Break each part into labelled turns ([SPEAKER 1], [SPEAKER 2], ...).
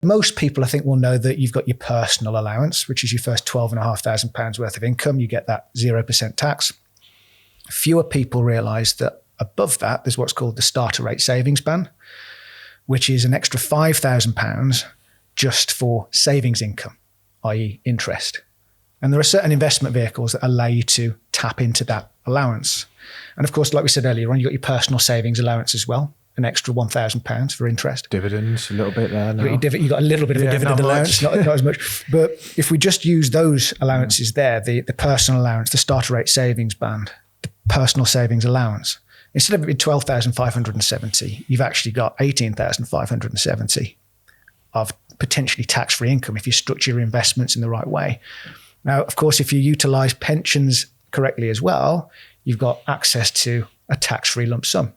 [SPEAKER 1] Most people, I think, will know that you've got your personal allowance, which is your first £12,500 worth of income. You get that 0% tax. Fewer people realise that above that, there's what's called the starter rate savings band, which is an extra £5,000 just for savings income, i.e. interest. And there are certain investment vehicles that allow you to tap into that allowance. And of course, like we said earlier on, you've got your personal savings allowance as well, an extra £1,000 for interest.
[SPEAKER 2] Dividends, a little bit there now.
[SPEAKER 1] You've got a little bit of a dividend allowance, not as much. But if we just use those allowances there, the personal allowance, the starter rate savings band, the personal savings allowance, instead of it being 12,570, you've actually got 18,570 of potentially tax-free income if you structure your investments in the right way. Now, of course, if you utilize pensions correctly as well, you've got access to a tax-free lump sum.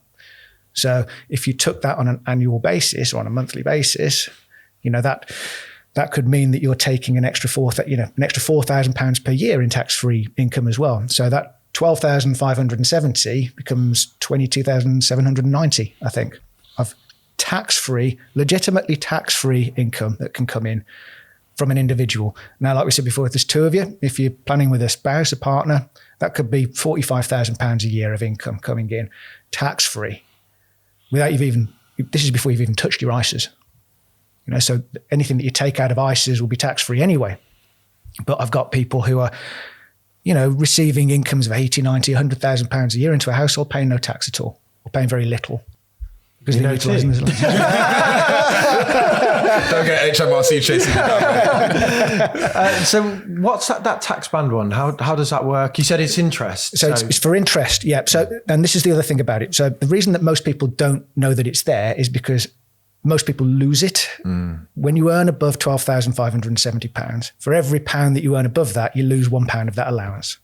[SPEAKER 1] So if you took that on an annual basis or on a monthly basis, that could mean that you're taking an extra £4,000 per year in tax-free income as well. So that 12,570 becomes 22,790, I think, of tax-free, legitimately tax-free income that can come in from an individual. Now, like we said before, if there's two of you, if you're planning with a spouse, a partner, that could be £45,000 a year of income coming in tax-free without this is before you've even touched your ISAs. So anything that you take out of ISAs will be tax-free anyway. But I've got people who are, receiving incomes of 80, 90, £100,000 a year into a household paying no tax at all, or paying very little. Because they're utilising this.
[SPEAKER 3] Don't get HMRC chasing you down.
[SPEAKER 2] So what's that tax band one? How does that work? You said it's interest.
[SPEAKER 1] So it's for interest, yeah. So, and this is the other thing about it. So the reason that most people don't know that it's there is because most people lose it. When you earn above £12,570, for every pound that you earn above that, you lose £1 of that allowance.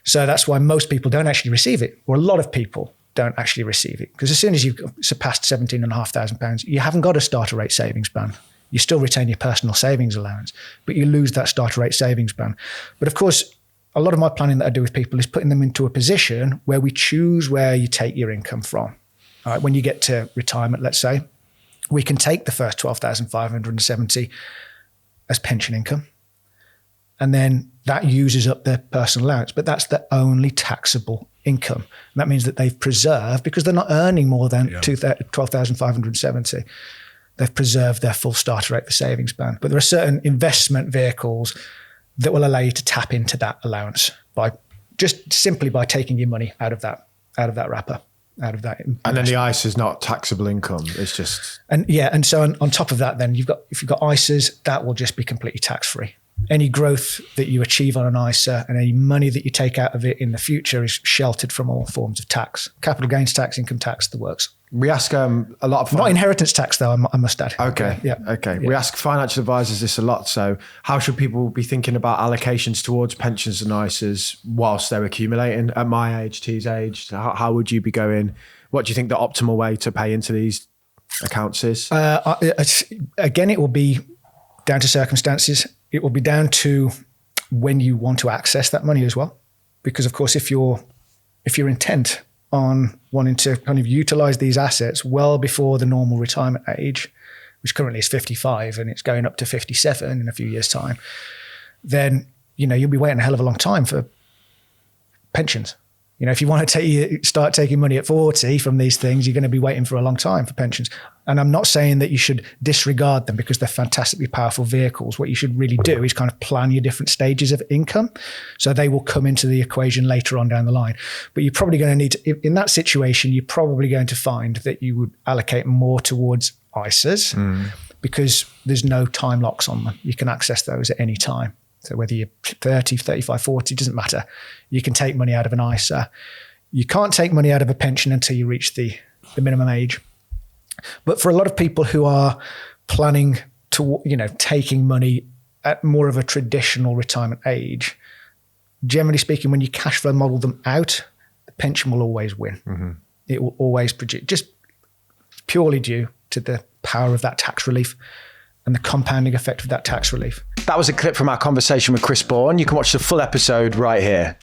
[SPEAKER 1] So that's why most people don't actually receive it, or a lot of people don't actually receive it. Because as soon as you've surpassed £17,500, you haven't got a starter rate savings band. You still retain your personal savings allowance, but you lose that starter rate savings band. But of course, a lot of my planning that I do with people is putting them into a position where we choose where you take your income from. All right, when you get to retirement, let's say, we can take the first 12,570 as pension income. And then that uses up their personal allowance, but that's the only taxable income. And that means that they've preserved, because they're not earning more than 12,570, they've preserved their full starter rate for savings band. But there are certain investment vehicles that will allow you to tap into that allowance simply by taking your money out of that wrapper. Out of that,
[SPEAKER 2] and then the ISA is not taxable income. It's just
[SPEAKER 1] and so on top of that, then if you've got ISAs, that will just be completely tax free. Any growth that you achieve on an ISA and any money that you take out of it in the future is sheltered from all forms of tax, capital gains tax, income tax, the works.
[SPEAKER 2] We ask a lot of...
[SPEAKER 1] Not inheritance tax, though, I must add.
[SPEAKER 2] Okay.
[SPEAKER 1] Yeah.
[SPEAKER 2] Okay. Yeah. We ask financial advisors this a lot. So how should people be thinking about allocations towards pensions and ISAs whilst they're accumulating? At my age, T's age, how would you be going? What do you think the optimal way to pay into these accounts is?
[SPEAKER 1] Again, it will be down to circumstances. It will be down to when you want to access that money as well. Because, of course, if you're intent on wanting to kind of utilize these assets well before the normal retirement age, which currently is 55 and it's going up to 57 in a few years' time, then, you'll be waiting a hell of a long time for pensions. If you want to start taking money at 40 from these things, you're going to be waiting for a long time for pensions. And I'm not saying that you should disregard them because they're fantastically powerful vehicles. What you should really do is kind of plan your different stages of income. So they will come into the equation later on down the line. But you're probably going to need to, in that situation, you're probably going to find that you would allocate more towards ISAs because there's no time locks on them. You can access those at any time. So whether you're 30, 35, 40, doesn't matter. You can take money out of an ISA. You can't take money out of a pension until you reach the minimum age. But for a lot of people who are planning to, taking money at more of a traditional retirement age, generally speaking, when you cash flow model them out, the pension will always win. Mm-hmm. It will always produce, just purely due to the power of that tax relief and the compounding effect of that tax relief.
[SPEAKER 2] That was a clip from our conversation with Chris Bourne. You can watch the full episode right here.